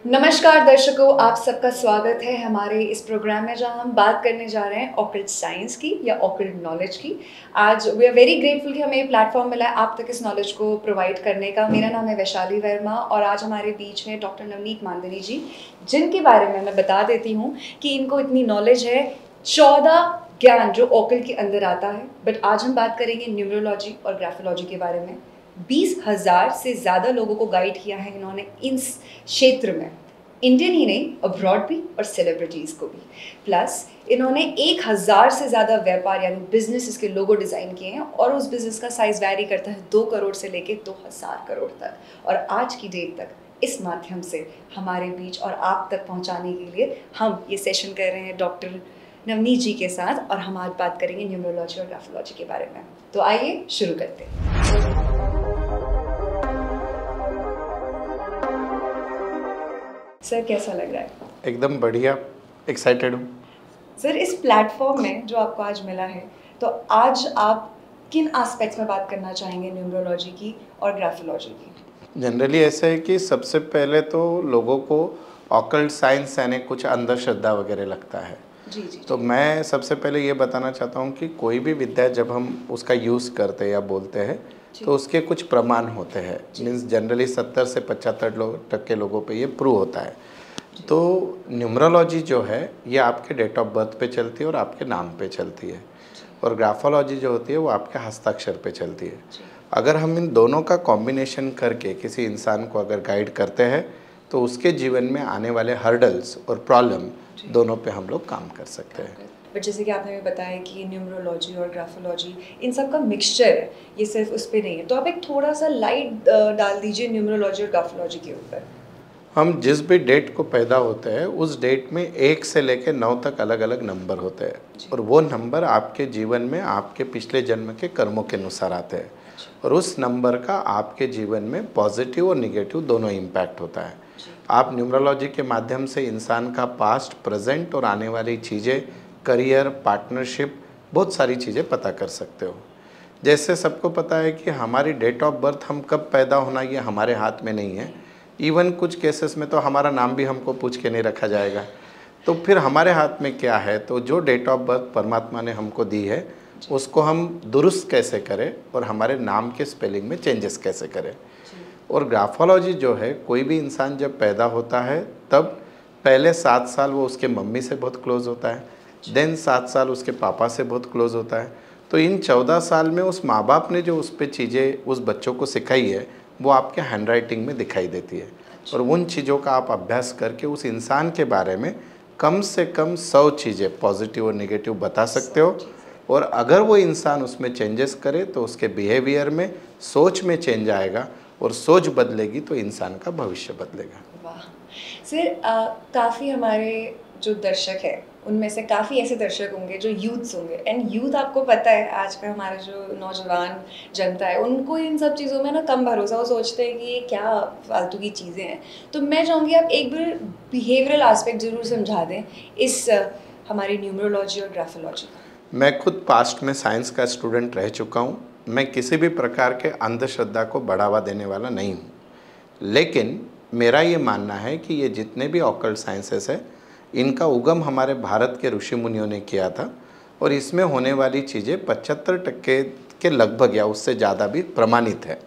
नमस्कार दर्शकों, आप सबका स्वागत है हमारे इस प्रोग्राम में जहां हम बात करने जा रहे हैं ऑकल्ट साइंस की या ऑकल्ट नॉलेज की। आज वी आर वेरी ग्रेटफुल कि हमें ये प्लेटफॉर्म मिला है आप तक इस नॉलेज को प्रोवाइड करने का। मेरा नाम है वैशाली वर्मा और आज हमारे बीच हैं डॉक्टर नवनीत मानधनी जी, जिनके बारे में मैं बता देती हूँ कि इनको इतनी नॉलेज है 14 ज्ञान जो ऑकल्ट के अंदर आता है। बट आज हम बात करेंगे न्यूमरोलॉजी और ग्राफोलॉजी के बारे में। 20,000 से ज़्यादा लोगों को गाइड किया है इन्होंने इस क्षेत्र में, इंडियन ही नहीं अब्रॉड भी और सेलिब्रिटीज़ को भी। प्लस इन्होंने 1,000 से ज़्यादा व्यापार यानी बिजनेस इसके लोगो डिज़ाइन किए हैं और उस बिज़नेस का साइज़ वैरी करता है 2 करोड़ से लेके 2,000 करोड़ तक। और आज की डेट तक इस माध्यम से हमारे बीच और आप तक पहुंचाने के लिए हम ये सेशन कर रहे हैं डॉक्टर नवनीत जी के साथ, और हम आज बात करेंगे न्यूमरोलॉजी और ग्राफोलॉजी के बारे में। तो आइए शुरू करते हैं। सर कैसा लग रहा है? एकदम बढ़िया, एक्साइटेड हूँ। सर इस प्लेटफॉर्म में जो आपको आज मिला है, तो आज आप किन एस्पेक्ट्स में बात करना चाहेंगे न्यूमरोलॉजी की और ग्राफोलॉजी की? जनरली ऐसा है कि सबसे पहले तो लोगों को ऑकल्ट साइंस यानी कुछ अंधश्रद्धा वगैरह लगता है। जी। तो मैं सबसे पहले ये बताना चाहता हूँ कि कोई भी विद्या जब हम उसका यूज़ करते हैं या बोलते हैं तो उसके कुछ प्रमाण होते हैं। मीन्स जनरली 70 से 75% लोगों पे ये प्रूव होता है। तो न्यूमरोलॉजी जो है ये आपके डेट ऑफ बर्थ पे चलती है और आपके नाम पे चलती है, और ग्राफोलॉजी जो होती है वो आपके हस्ताक्षर पे चलती है। अगर हम इन दोनों का कॉम्बिनेशन करके किसी इंसान को अगर गाइड करते हैं तो उसके जीवन में आने वाले हर्डल्स और प्रॉब्लम दोनों पे हम लोग काम कर सकते हैं। बट जैसे कि आपने भी बताया कि न्यूमरोलॉजी और ग्राफोलॉजी इन सब का मिक्सचर है, ये सिर्फ उस पर नहीं है। तो आप एक थोड़ा सा लाइट डाल दीजिए न्यूमरोलॉजी और ग्राफोलॉजी के ऊपर। हम जिस भी डेट को पैदा होते हैं उस डेट में 1 से लेकर 9 तक अलग अलग नंबर होते हैं, और वो नंबर आपके जीवन में आपके पिछले जन्म के कर्मों के अनुसार आते हैं, और उस नंबर का आपके जीवन में पॉजिटिव और निगेटिव दोनों इम्पैक्ट होता है। आप न्यूमरोलॉजी के माध्यम से इंसान का पास्ट, प्रेजेंट और आने वाली चीज़ें, करियर, पार्टनरशिप, बहुत सारी चीज़ें पता कर सकते हो। जैसे सबको पता है कि हमारी डेट ऑफ बर्थ, हम कब पैदा होना ये हमारे हाथ में नहीं है। इवन कुछ केसेस में तो हमारा नाम भी हमको पूछ के नहीं रखा जाएगा। तो फिर हमारे हाथ में क्या है? तो जो डेट ऑफ बर्थ परमात्मा ने हमको दी है उसको हम दुरुस्त कैसे करें और हमारे नाम के स्पेलिंग में चेंजेस कैसे करें। और ग्राफोलॉजी जो है, कोई भी इंसान जब पैदा होता है तब पहले 7 साल वो उसके मम्मी से बहुत क्लोज होता है, देन 7 साल उसके पापा से बहुत क्लोज होता है। तो इन 14 साल में उस माँ बाप ने जो उस पर चीज़ें उस बच्चों को सिखाई है वो आपके हैंडराइटिंग में दिखाई देती है। और उन चीज़ों का आप अभ्यास करके उस इंसान के बारे में कम से कम 100 चीज़ें पॉजिटिव और नेगेटिव बता सकते हो। और अगर वो इंसान उसमें चेंजेस करे तो उसके बिहेवियर में, सोच में चेंज आएगा, और सोच बदलेगी तो इंसान का भविष्य बदलेगा। वाह सर, काफ़ी हमारे जो दर्शक है उनमें से काफ़ी ऐसे दर्शक होंगे जो यूथ्स होंगे, एंड यूथ आपको पता है आज का हमारा जो नौजवान जनता है उनको इन सब चीज़ों में ना कम भरोसा, वो सोचते हैं कि ये क्या फालतू की चीज़ें हैं। तो मैं चाहूँगी आप एक बार बिहेवियरल एस्पेक्ट ज़रूर समझा दें इस हमारी न्यूमरोलॉजी और ग्राफोलॉजी का। मैं खुद पास्ट में साइंस का स्टूडेंट रह चुका हूँ। मैं किसी भी प्रकार के अंधश्रद्धा को बढ़ावा देने वाला नहीं हूँ, लेकिन मेरा ये मानना है कि ये जितने भी ऑकल्ट साइंसेस है इनका उगम हमारे भारत के ऋषि मुनियों ने किया था, और इसमें होने वाली चीज़ें 75% के लगभग या उससे ज़्यादा भी प्रमाणित है।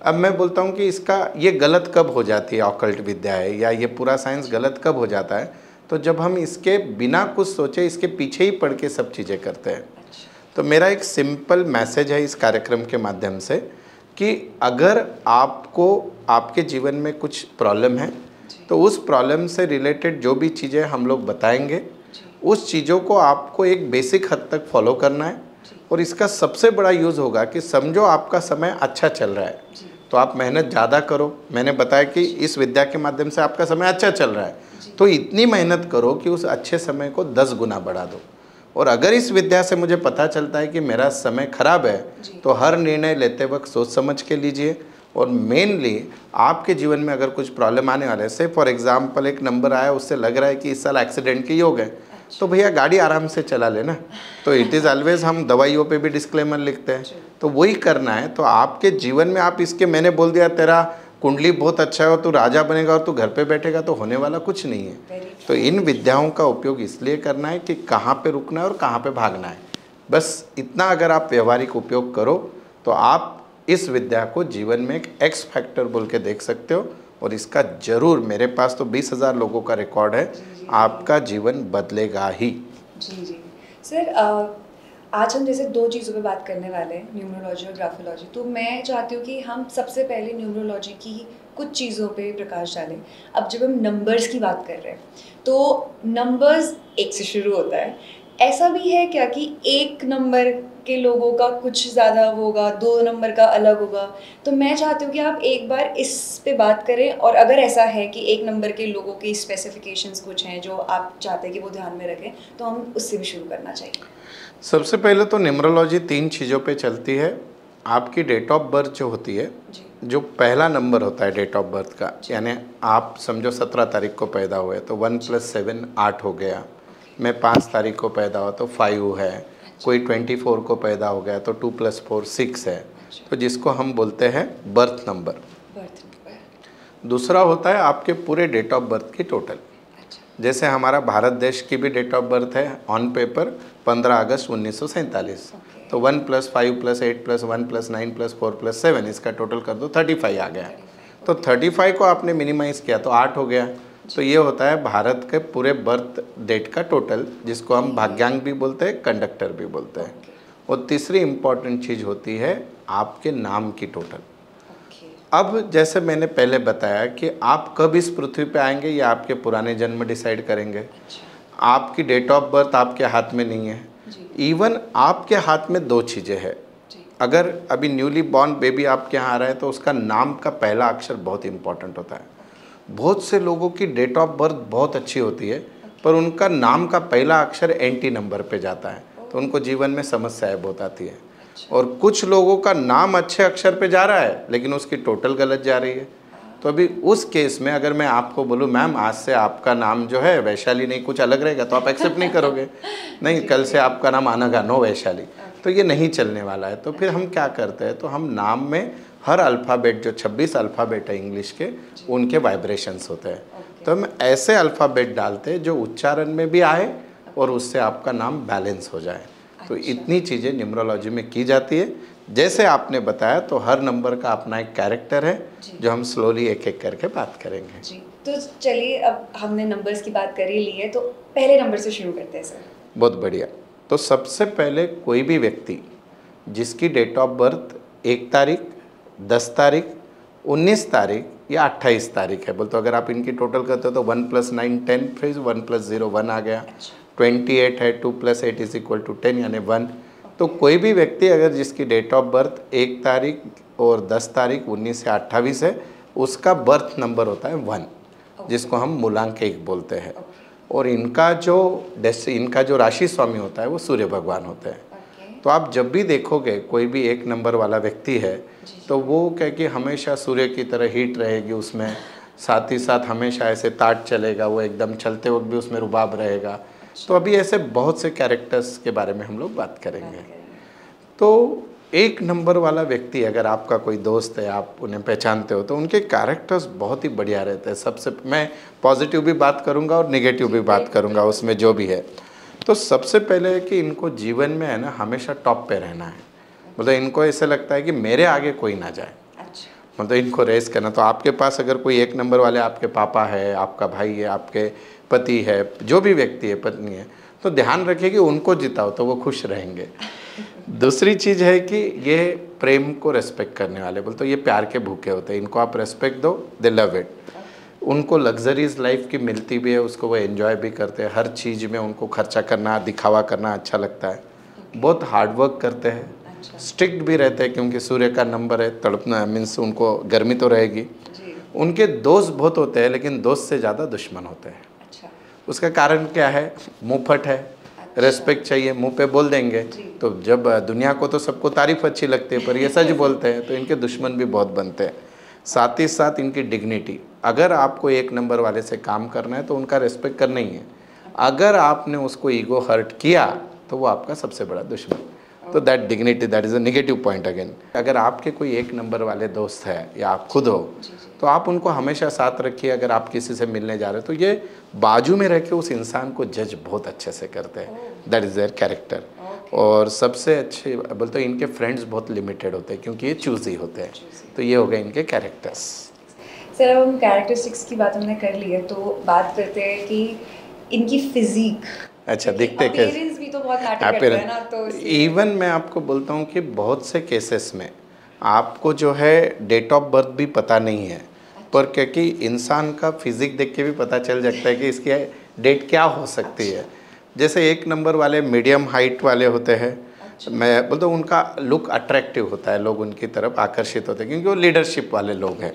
अब मैं बोलता हूँ कि इसका ये गलत कब हो जाती है ऑकल्ट विद्या है, या ये पूरा साइंस गलत कब हो जाता है? तो जब हम इसके बिना कुछ सोचे इसके पीछे ही पड़ के सब चीज़ें करते हैं। तो मेरा एक सिंपल मैसेज है इस कार्यक्रम के माध्यम से कि अगर आपको आपके जीवन में कुछ प्रॉब्लम है तो उस प्रॉब्लम से रिलेटेड जो भी चीज़ें हम लोग बताएंगे उस चीज़ों को आपको एक बेसिक हद तक फॉलो करना है। और इसका सबसे बड़ा यूज़ होगा कि समझो आपका समय अच्छा चल रहा है तो आप मेहनत ज़्यादा करो। मैंने बताया कि इस विद्या के माध्यम से आपका समय अच्छा चल रहा है तो इतनी मेहनत करो कि उस अच्छे समय को 10 गुना बढ़ा दो। और अगर इस विद्या से मुझे पता चलता है कि मेरा समय खराब है तो हर निर्णय लेते वक्त सोच समझ के लीजिए। और मेनली आपके जीवन में अगर कुछ प्रॉब्लम आने वाले है, से फॉर एग्जांपल एक नंबर आया उससे लग रहा है कि इस साल एक्सीडेंट के योग है, तो भैया गाड़ी आराम से चला लेना। तो इट इज़ ऑलवेज, हम दवाइयों पे भी डिस्क्लेमर लिखते हैं, तो वही करना है। तो आपके जीवन में आप इसके, मैंने बोल दिया तेरा कुंडली बहुत अच्छा है और तू राजा बनेगा और तू घर पे बैठेगा तो होने वाला कुछ नहीं है। तो इन विद्याओं का उपयोग इसलिए करना है कि कहाँ पे रुकना है और कहाँ पे भागना है। बस इतना अगर आप व्यवहारिक उपयोग करो तो आप इस विद्या को जीवन में एक एक्स फैक्टर बोल के देख सकते हो। और इसका ज़रूर, मेरे पास तो 20,000 लोगों का रिकॉर्ड है, आपका जीवन बदलेगा ही। जी जी सर, आज हम जैसे दो चीज़ों पे बात करने वाले हैं, न्यूमरोलॉजी और ग्राफोलॉजी। तो मैं चाहती हूँ कि हम सबसे पहले न्यूमरोलॉजी की कुछ चीज़ों पे प्रकाश डालें। अब जब हम नंबर्स की बात कर रहे हैं तो नंबर्स एक से शुरू होता है। ऐसा भी है क्या कि एक नंबर के लोगों का कुछ ज़्यादा होगा, दो नंबर का अलग होगा? तो मैं चाहती हूँ कि आप एक बार इस पे बात करें, और अगर ऐसा है कि एक नंबर के लोगों की स्पेसिफिकेशंस कुछ हैं जो आप चाहते हैं कि वो ध्यान में रखें, तो हम उससे भी शुरू करना चाहिए। सबसे पहले तो न्यूमरोलॉजी 3 चीज़ों पे चलती है। आपकी डेट ऑफ बर्थ जो होती है, जो पहला नंबर होता है डेट ऑफ बर्थ का, यानी आप समझो 17 तारीख को पैदा हुए तो 1 + 7 8 हो गया। मैं 5 तारीख को पैदा हुआ तो 5 है। कोई 24 को पैदा हो गया तो 2 + 4 6 है। तो जिसको हम बोलते हैं बर्थ नंबर। दूसरा होता है आपके पूरे डेट ऑफ बर्थ की टोटल। जैसे हमारा भारत देश की भी डेट ऑफ बर्थ है ऑन पेपर 15 अगस्त 1947। तो 1 + 5 + 8 + 1 + 9 + 4 + 7, इसका टोटल कर दो 35 आ गया। तो 35 को आपने मिनिमाइज़ किया तो 8 हो गया। तो ये होता है भारत के पूरे बर्थ डेट का टोटल, जिसको हम भाग्यांक भी बोलते हैं, कंडक्टर भी बोलते हैं। और तीसरी इम्पॉर्टेंट चीज़ होती है आपके नाम की टोटल। अब जैसे मैंने पहले बताया कि आप कब इस पृथ्वी पे आएंगे ये आपके पुराने जन्म डिसाइड करेंगे। आपकी डेट ऑफ बर्थ आपके हाथ में नहीं है। इवन आपके हाथ में 2 चीज़ें हैं। अगर अभी न्यूली बॉर्न बेबी आपके यहाँ आ रहा है तो उसका नाम का पहला अक्षर बहुत इंपॉर्टेंट होता है। बहुत से लोगों की डेट ऑफ बर्थ बहुत अच्छी होती है पर उनका नाम का पहला अक्षर एंटी नंबर पे जाता है, तो उनको जीवन में समस्याएं बहुत आती है। और कुछ लोगों का नाम अच्छे अक्षर पे जा रहा है लेकिन उसकी टोटल गलत जा रही है। तो अभी उस केस में अगर मैं आपको बोलूँ मैम आज से आपका नाम जो है वैशाली नहीं कुछ अलग रहेगा, तो आप एक्सेप्ट नहीं करोगे। नहीं, कल से आपका नाम आनागा, नो वैशाली, तो ये नहीं चलने वाला है। तो फिर हम क्या करते हैं, तो हम नाम में हर अल्फ़ाबेट, जो 26 अल्फ़ाबेट है इंग्लिश के, उनके वाइब्रेशंस होते हैं। तो हम ऐसे अल्फ़ाबेट डालते हैं जो उच्चारण में भी आए और उससे आपका नाम बैलेंस हो जाए। तो इतनी चीज़ें न्यूमरोलॉजी में की जाती है। जैसे आपने बताया तो हर नंबर का अपना एक कैरेक्टर है जो हम स्लोली एक एक करके बात करेंगे। जी, तो चलिए अब हमने नंबर्स की बात कर ही ली है तो पहले नंबर से शुरू करते हैं सर। बहुत बढ़िया। तो सबसे पहले कोई भी व्यक्ति जिसकी डेट ऑफ बर्थ 1 तारीख, 10 तारीख, 19 तारीख या 28 तारीख है, बोलते अगर आप इनकी टोटल करते हो तो 1 + 9 10, फिर 1 + 0 1 आ गया। 28 है, 2 + 8 = 10 यानी 1। तो कोई भी व्यक्ति अगर जिसकी डेट ऑफ बर्थ 1 तारीख और 10 तारीख 19 से 28 है, उसका बर्थ नंबर होता है 1, जिसको हम मूलांक 1 बोलते हैं। और इनका जो राशि स्वामी होता है वो सूर्य भगवान होते हैं। तो आप जब भी देखोगे कोई भी 1 नंबर वाला व्यक्ति है तो वो कह कि हमेशा सूर्य की तरह हीट रहेगी उसमें, साथ ही साथ हमेशा ऐसे ताट चलेगा, वो एकदम चलते वक्त भी उसमें रुबाब रहेगा। तो अभी ऐसे बहुत से कैरेक्टर्स के बारे में हम लोग बात करेंगे। तो 1 नंबर वाला व्यक्ति, अगर आपका कोई दोस्त है, आप उन्हें पहचानते हो, तो उनके कैरेक्टर्स बहुत ही बढ़िया रहते हैं। सबसे मैं पॉजिटिव भी बात करूंगा और नेगेटिव भी बात करूंगा उसमें जो भी है। तो सबसे पहले है कि इनको जीवन में है ना हमेशा टॉप पे रहना है। मतलब इनको ऐसे लगता है कि मेरे आगे कोई ना जाए, मतलब इनको रेस करना। तो आपके पास अगर कोई 1 नंबर वाले आपके पापा है, आपका भाई है, आपके पति है, जो भी व्यक्ति है, पत्नी है, तो ध्यान रखिए कि उनको जिताओ तो वो खुश रहेंगे। दूसरी चीज़ है कि ये प्रेम को रेस्पेक्ट करने वाले, बोलते ये प्यार के भूखे होते हैं। इनको आप रेस्पेक्ट दो, दे लव इट। उनको लग्जरीज लाइफ की मिलती भी है, उसको वो एंजॉय भी करते हैं। हर चीज़ में उनको खर्चा करना, दिखावा करना अच्छा लगता है। बहुत हार्ड वर्क करते हैं, स्ट्रिक्ट भी रहते हैं क्योंकि सूर्य का नंबर है, तड़पना मीन्स उनको गर्मी तो रहेगी। उनके दोस्त बहुत होते हैं लेकिन दोस्त से ज़्यादा दुश्मन होते हैं। उसका कारण क्या है? मुँहफट है, रेस्पेक्ट चाहिए, मुंह पे बोल देंगे। तो जब दुनिया को तो सबको तारीफ अच्छी लगती है पर ये सच बोलते हैं तो इनके दुश्मन भी बहुत बनते हैं। साथ ही साथ इनकी डिग्निटी, अगर आपको 1 नंबर वाले से काम करना है तो उनका रेस्पेक्ट करना ही है। अगर आपने उसको ईगो हर्ट किया तो वो आपका सबसे बड़ा दुश्मन। तो that dignity, that is a negative point again. अगर आपके कोई एक नंबर वाले दोस्त है या आप खुद हो, तो आप उनको हमेशा साथ रखिए। अगर आप किसी से मिलने जा रहे हो तो ये बाजू में रह के उस इंसान को जज बहुत अच्छे से करते हैं, दैट इज़ देयर कैरेक्टर। और सबसे अच्छे बोलते हैं इनके फ्रेंड्स बहुत लिमिटेड होते हैं क्योंकि ये चूज़ी होते हैं। तो ये हो गए इनके कैरेक्टर्स। सर अब हम कैरेक्टरिस्टिक्स की बात हमने कर ली है, तो बात करते हैं कि इनकी फिजिक। अच्छा, दिखते कैसे? अपीयरेंस भी तो बहुत मैटर करता है ना, तो इवन मैं आपको बोलता हूँ कि बहुत से केसेस में आपको जो है डेट ऑफ बर्थ भी पता नहीं है, पर क्योंकि इंसान का फिजिक देख के भी पता चल जाता है कि इसकी डेट क्या हो सकती है। जैसे एक नंबर वाले मीडियम हाइट वाले होते हैं, मैं बोलता हूँ उनका लुक अट्रैक्टिव होता है, लोग उनकी तरफ आकर्षित होते हैं क्योंकि वो लीडरशिप वाले लोग हैं।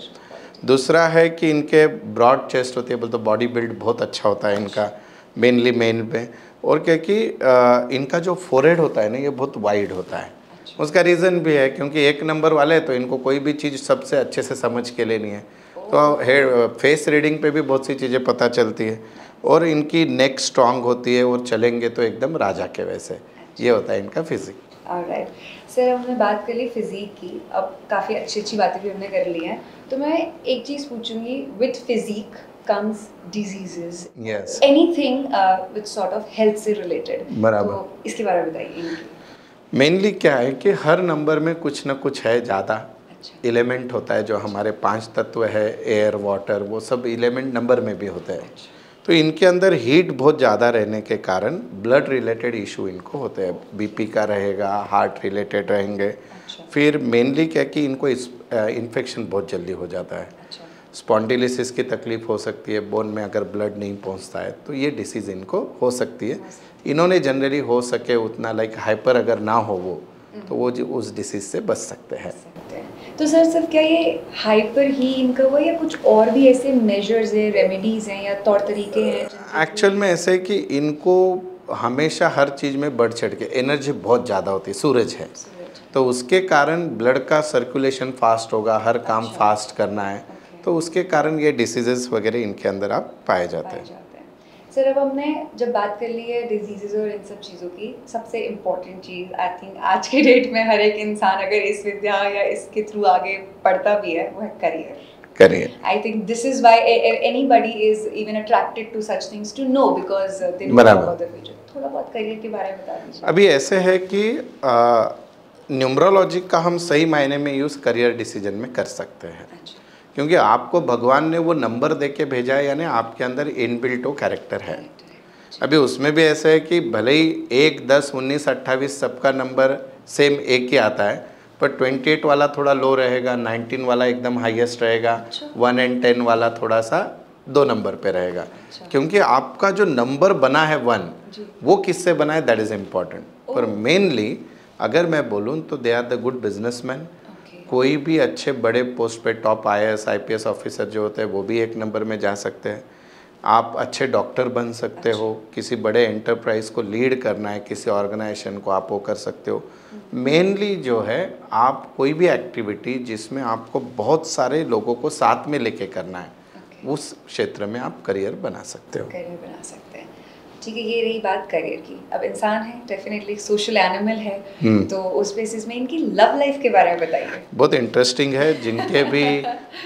दूसरा है कि इनके ब्रॉड चेस्ट होती है, बोलते बॉडी बिल्ड बहुत अच्छा होता है इनका, मेनली मेल में। और क्योंकि इनका जो फोरहेड होता है ना, ये बहुत वाइड होता है। उसका रीज़न भी है क्योंकि एक नंबर वाले तो इनको कोई भी चीज़ सबसे अच्छे से समझ के लेनी है, तो हेड फेस रीडिंग पे भी बहुत सी चीज़ें पता चलती है। और इनकी नेक स्ट्रांग होती है और चलेंगे तो एकदम राजा के वैसे। ये होता है इनका फिजिक। ऑलराइट सर, हमने बात कर ली फिजिक की, अब काफ़ी अच्छी अच्छी बातें भी हमने कर ली हैं, तो मैं एक चीज़ पूछूंगी, with physique comes diseases, yes, anything which sort of health से related, बराबर। तो इसके बारे में बताइए। मेनली क्या है कि हर नंबर में कुछ ना कुछ है ज़्यादा। एलिमेंट होता है जो हमारे 5 तत्व है, एयर वाटर, वो सब एलिमेंट नंबर में भी होते हैं। तो इनके अंदर हीट बहुत ज़्यादा रहने के कारण ब्लड रिलेटेड इशू इनको होते हैं। बीपी का रहेगा, हार्ट रिलेटेड रहेंगे। फिर मेनली क्या कि इनको इन्फेक्शन बहुत जल्दी हो जाता है। स्पॉन्डिलिसिस की तकलीफ़ हो सकती है, बोन में अगर ब्लड नहीं पहुंचता है तो ये डिसीज़ इनको हो सकती है। इन्होंने जनरली हो सके उतना लाइक हाइपर अगर ना हो वो, तो वो उस डिसीज़ से बच सकते हैं। तो सर सिर्फ क्या ये हाइपर ही इनका हुआ या कुछ और भी ऐसे मेजर्स है, रेमेडीज़ हैं या तौर तरीके हैं? एक्चुअल में ऐसे है कि इनको हमेशा हर चीज़ में बढ़ चढ़ के एनर्जी बहुत ज़्यादा होती है। सूरज है तो उसके कारण ब्लड का सर्कुलेशन फास्ट होगा, हर काम फास्ट करना है, तो उसके कारण ये डिसीजेस वगैरह इनके अंदर आप पाए जाते हैं। सर अब हमने जब बात कर ली है डिजीज़ और इन सब चीज़ों की, सबसे इम्पोर्टेंट चीज़ आई थिंक आज के डेट में हर एक इंसान अगर इस विद्या या इसके थ्रू आगे पढ़ता भी है, वो है career. I think this is why anybody is even attracted to such things to know, because they know about the future. थोड़ा बहुत करियर के बारे में बता दीजिए। अभी ऐसे है कि न्यूमरोलॉजी का हम सही मायने में यूज़ करियर डिसीजन में कर सकते हैं। क्योंकि आपको भगवान ने वो नंबर दे के भेजा है, यानी आपके अंदर इनबिल्ट वो कैरेक्टर है। अभी उसमें भी ऐसा है कि भले ही 1, 10, 19, 28 सबका नंबर सेम एक ही आता है, पर 28 वाला थोड़ा लो रहेगा, 19 वाला एकदम हाईएस्ट रहेगा, 1 और 10 वाला थोड़ा सा 2 नंबर पे रहेगा। क्योंकि आपका जो नंबर बना है 1, वो किससे बना है, दैट इज़ इम्पॉर्टेंट। पर मेनली अगर मैं बोलूँ तो they are the good businessmen. कोई भी अच्छे बड़े पोस्ट पे टॉप IAS IPS ऑफिसर जो होते हैं वो भी 1 नंबर में जा सकते हैं। आप अच्छे डॉक्टर बन सकते हो, किसी बड़े एंटरप्राइज को लीड करना है, किसी ऑर्गेनाइजेशन को, आप वो कर सकते हो। मेनली जो है आप कोई भी एक्टिविटी जिसमें आपको बहुत सारे लोगों को साथ में लेके करना है, उस क्षेत्र में आप करियर बना सकते हो। करियर बना सकते हैं, ठीक है। ये रही बात करियर की। अब इंसान है, डेफिनेटली सोशल एनिमल है, तो उस बेसिस में इनकी लव लाइफ के बारे में बताइए। बहुत इंटरेस्टिंग है। जिनके भी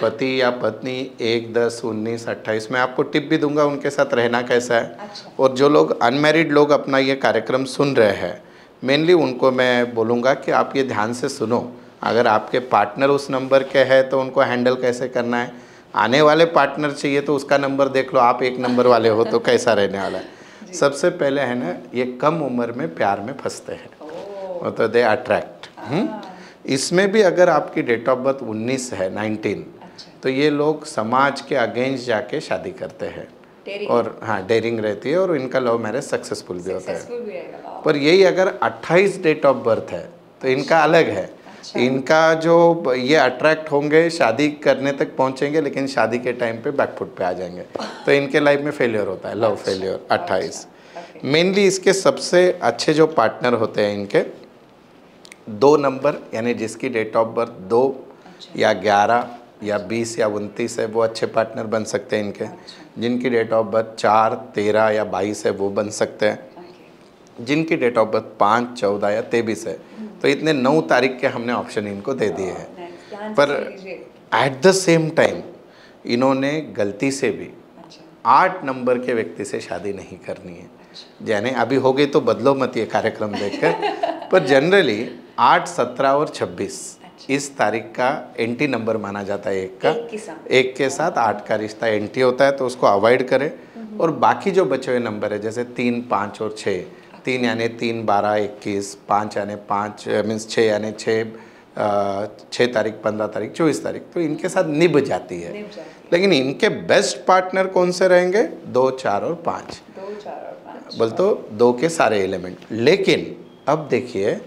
पति या पत्नी 1, 10, 19, 28, मैं आपको टिप भी दूंगा उनके साथ रहना कैसा है। और जो लोग अनमैरिड लोग अपना ये कार्यक्रम सुन रहे हैं, मेनली उनको मैं बोलूँगा कि आप ये ध्यान से सुनो। अगर आपके पार्टनर उस नंबर के है तो उनको हैंडल कैसे करना है, आने वाले पार्टनर चाहिए तो उसका नंबर देख लो, आप 1 नंबर वाले हो तो कैसा रहने वाला है। सबसे पहले है ना, ये कम उम्र में प्यार में फंसते हैं, मतलब दे अट्रैक्ट। इसमें भी अगर आपकी डेट ऑफ बर्थ 19 है, 19, तो ये लोग समाज के अगेंस्ट जाके शादी करते हैं और हाँ डेयरिंग रहती है और इनका लव मैरिज सक्सेसफुल भी होता है। पर यही अगर 28 डेट ऑफ बर्थ है तो इनका अलग है। इनका जो ये अट्रैक्ट होंगे, शादी करने तक पहुंचेंगे, लेकिन शादी के टाइम पे बैकफुट पे आ जाएंगे, तो इनके लाइफ में फेलियर होता है, लव फेलियर। 28 मेनली इसके सबसे अच्छे जो पार्टनर होते हैं इनके 2 नंबर, यानी जिसकी डेट ऑफ बर्थ 2 या 11 या 20 या 29 है, वो अच्छे पार्टनर बन सकते हैं इनके। जिनकी डेट ऑफ बर्थ 4, 13 या 22 है, वो बन सकते हैं। जिनकी डेट ऑफ बर्थ 5, 14 या 23 है, तो इतने 9 तारीख के हमने ऑप्शन इनको दे दिए हैं। पर एट द सेम टाइम इन्होंने गलती से भी 8 नंबर के व्यक्ति से शादी नहीं करनी है। यानी अभी हो गई तो बदलो मत ये कार्यक्रम देखकर, पर जनरली 8, 17 और 26 इस तारीख का एंटी नंबर माना जाता है। एक के साथ 8 का रिश्ता एंटी होता है, तो उसको अवॉइड करें। और बाकी जो बचे हुए नंबर है जैसे 3, 5 और 6, 3 यानी 3, 12, 21, 5 यानी 5 मीन्स 6 यानी 6 तारीख, 15 तारीख, 24 तारीख, तो इनके साथ निभ जाती है। लेकिन इनके बेस्ट पार्टनर कौन से रहेंगे? 2, 4 और 5। बोल तो 2 के सारे एलिमेंट। लेकिन अब देखिए,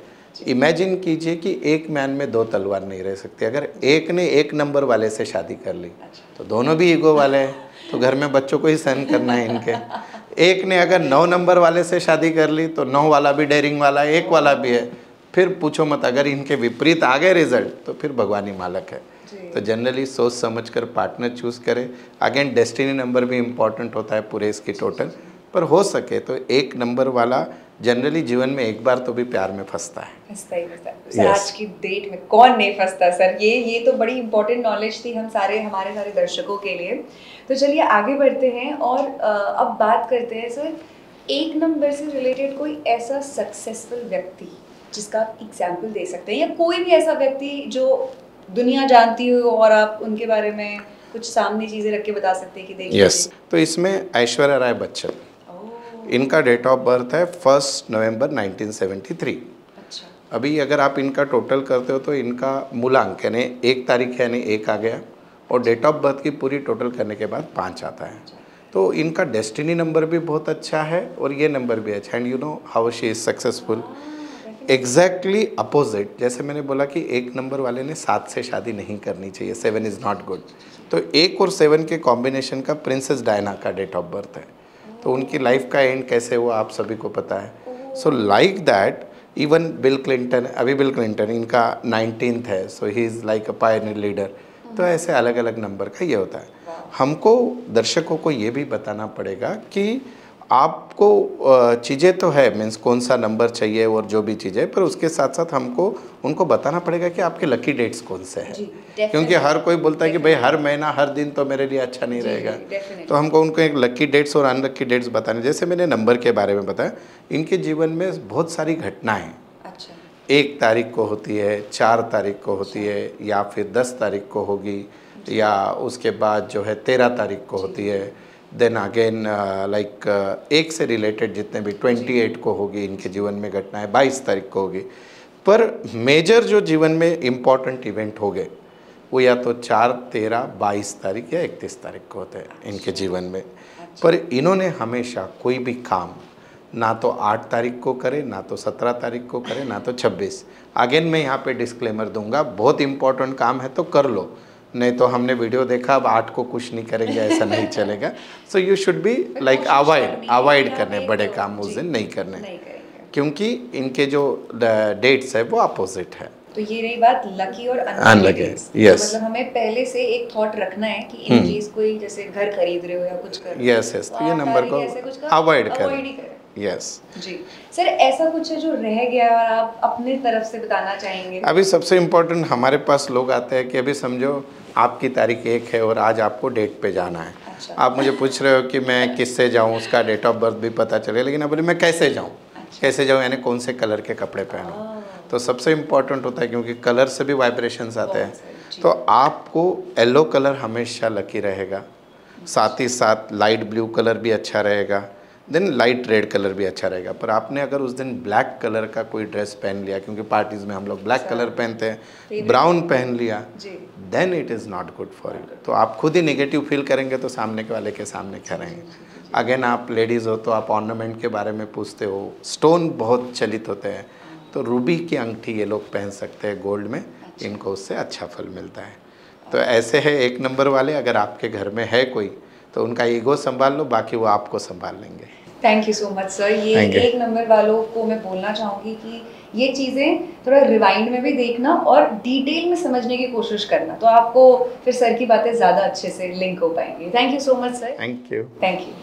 इमेजिन कीजिए कि एक मैन में 2 तलवार नहीं रह सकती। अगर एक ने 1 नंबर वाले से शादी कर ली तो दोनों भी ईगो वाले हैं, तो घर में बच्चों को ही सहन करना है इनके। एक ने अगर 9 नंबर वाले से शादी कर ली तो 9 वाला भी डेयरिंग वाला है, 1 वाला भी है, फिर पूछो मत। अगर इनके विपरीत आ गए रिजल्ट तो फिर भगवान ही मालक है। तो जनरली सोच समझ कर पार्टनर चूज करें। अगेन डेस्टिनी नंबर भी इम्पॉर्टेंट होता है पूरे इसकी टोटल, पर हो सके तो 1 नंबर वाला जनरली जीवन में एक बार तो भी प्यार में फंसता है। फंसता ही फंसता है। सर आज की डेट में कौन नहीं फंसता सर? ये तो बड़ी इंपॉर्टेंट नॉलेज थी हमारे सारे दर्शकों के लिए। तो चलिए आगे बढ़ते हैं और अब बात करते हैं सर 1 नंबर से रिलेटेड कोई ऐसा सक्सेसफुल व्यक्ति जिसका आप एग्जाम्पल दे सकते हैं, या कोई भी ऐसा व्यक्ति जो दुनिया जानती हो और आप उनके बारे में कुछ सामने चीजें रख के बता सकते हैं कि देखिए। यस, तो इसमें ऐश्वर्या राय बच्चन, इनका डेट ऑफ बर्थ है 1 नवंबर 1973। अच्छा। अभी अगर आप इनका टोटल करते हो तो इनका मूलांक यानी 1 तारीख यानी 1 आ गया, और डेट ऑफ बर्थ की पूरी टोटल करने के बाद 5 आता है। तो इनका डेस्टिनी नंबर भी बहुत अच्छा है और ये नंबर भी अच्छा। And you know how she is successful. Exactly opposite, जैसे मैंने बोला कि 1 नंबर वाले ने 7 से शादी नहीं करनी चाहिए, 7 इज़ नॉट गुड। तो 1 और 7 के कॉम्बिनेशन का प्रिंसेस डायना का डेट ऑफ बर्थ है। तो उनकी लाइफ का एंड कैसे हुआ आप सभी को पता है। So like that even Bill Clinton, अभी बिल क्लिंटन इनका 19th है, so he is like a pioneer leader. तो ऐसे अलग अलग नंबर का ये होता है। हमको दर्शकों को ये भी बताना पड़ेगा कि आपको चीज़ें तो है, मीन्स कौन सा नंबर चाहिए और जो भी चीज़ें, पर उसके साथ साथ हमको उनको बताना पड़ेगा कि आपके लकी डेट्स कौन से हैं। क्योंकि हर कोई बोलता है कि भाई हर महीना हर दिन तो मेरे लिए अच्छा नहीं रहेगा। तो हमको उनको एक लकी डेट्स और अनलकी डेट्स बताने। जैसे मैंने नंबर के बारे में बताया, इनके जीवन में बहुत सारी घटनाएँ 1 तारीख को होती है, 4 तारीख को होती है, या फिर 10 तारीख को होगी, या उसके बाद जो है 13 तारीख को होती है। देन अगेन लाइक 1 से रिलेटेड जितने भी 28 को होगी इनके जीवन में घटनाएं, 22 तारीख को होगी। पर मेजर जो जीवन में इम्पॉर्टेंट इवेंट हो गए वो या तो 4, 13, 22 तारीख या 31 तारीख को होते हैं इनके जीवन में। पर इन्होंने हमेशा कोई भी काम ना तो 8 तारीख को करे, ना तो 17 तारीख को करे, ना तो 26। अगेन मैं यहाँ पे डिस्क्लेमर दूंगा, बहुत इंपॉर्टेंट काम है तो कर लो, नहीं तो हमने वीडियो देखा अब 8 को कुछ नहीं करेंगे, ऐसा नहीं चलेगा। So you should be like avoid करने बड़े काम उस दिन नहीं करने, क्योंकि इनके जो डेट्स है वो अपोजिट है। तो ये रही बात लकी और अनलकी। यस, मतलब हमें पहले से एक थॉट रखना है कि इन केस कोई जैसे घर खरीद रहे हो या कुछ कर रहे हो, यस तो ये नंबर को अवॉइड करें। यस जी सर, ऐसा कुछ है जो रह गया और आप अपनी तरफ से बताना चाहेंगे? अभी सबसे इम्पोर्टेंट, हमारे पास लोग आते हैं कि अभी समझो आपकी तारीख 1 है और आज आपको डेट पे जाना है। अच्छा। आप मुझे पूछ रहे हो कि मैं किससे जाऊं, उसका डेट ऑफ बर्थ भी पता चले, लेकिन अब मैं कैसे जाऊं? अच्छा। कैसे जाऊं यानी कौन से कलर के कपड़े पहनूं? तो सबसे इम्पोर्टेंट होता है, क्योंकि कलर से भी वाइब्रेशंस आते हैं। तो आपको येलो कलर हमेशा लकी रहेगा, साथ ही साथ लाइट ब्लू कलर भी अच्छा रहेगा, देन लाइट रेड कलर भी अच्छा रहेगा। पर आपने अगर उस दिन ब्लैक कलर का कोई ड्रेस पहन लिया, क्योंकि पार्टीज में हम लोग ब्लैक कलर पहनते हैं, ब्राउन पहन लिया, then it is not good for you. तो आप खुद ही नेगेटिव फील करेंगे तो सामने के वाले के सामने क्या रहेंगे। अगेन आप लेडीज़ हो तो आप ऑर्नामेंट के बारे में पूछते हो, स्टोन बहुत चलित होते हैं, तो रूबी की अंगठी ये लोग पहन सकते हैं गोल्ड में, इनको उससे अच्छा फल मिलता है। तो ऐसे है 1 नंबर वाले, अगर आपके घर में है कोई तो उनका ईगो संभाल लो, बाकी वो आपको संभाल लेंगे। Thank you so much sir. ये 1 नंबर वालों को मैं बोलना चाहूँगी कि ये चीज़ें थोड़ा रिवाइंड में भी देखना और डिटेल में समझने की कोशिश करना, तो आपको फिर सर की बातें ज़्यादा अच्छे से लिंक हो पाएंगी। Thank you so much sir. Thank you. Thank you.